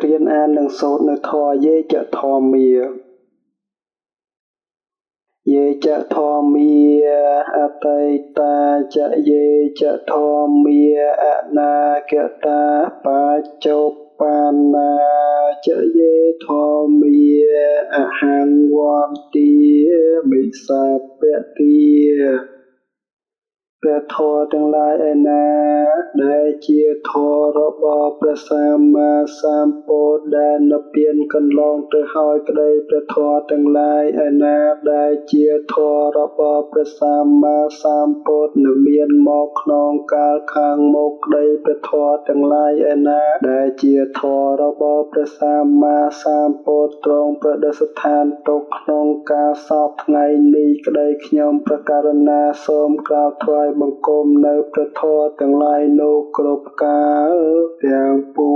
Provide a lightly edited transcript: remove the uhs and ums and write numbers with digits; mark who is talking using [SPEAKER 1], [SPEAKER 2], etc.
[SPEAKER 1] រៀនអាននិងសូត្រនៅធម៌យេចធម្មាយេចធម្មាអតីតាចយេចធម្មាអនាគតាបច្ចុប្បន្នាចយេធម្មាអហង្វន្តិមិសពទាព្រះធម៌ទាំងឡាយឯណាដែលជាធម៌របស់ព្រះសម្មាសម្ពុទ្ធដែលនិព្វានកន្លងទៅហើយក្តីព្រះធម៌ទាំងឡាយឯណាដែលជាធម៌របស់ព្រះសម្មាសម្ពុទ្ធនឹងមានមកក្នុងកាលខាងមុខក្តីព្រះធម៌ទាំងឡាយឯណាដែលជាធម៌របស់ព្រះសម្មាសម្ពុទ្ធទ្រង់ប្រឌិស្ថានទុកក្នុងកាលសពថ្ងៃនេះក្តីខ្ញុំព្រះករុណាសូមក្រាបថ្វាយបង្គំនៅព្រះធម៌ទាំងឡាយនោះគ្រប់កាលទាំងពួ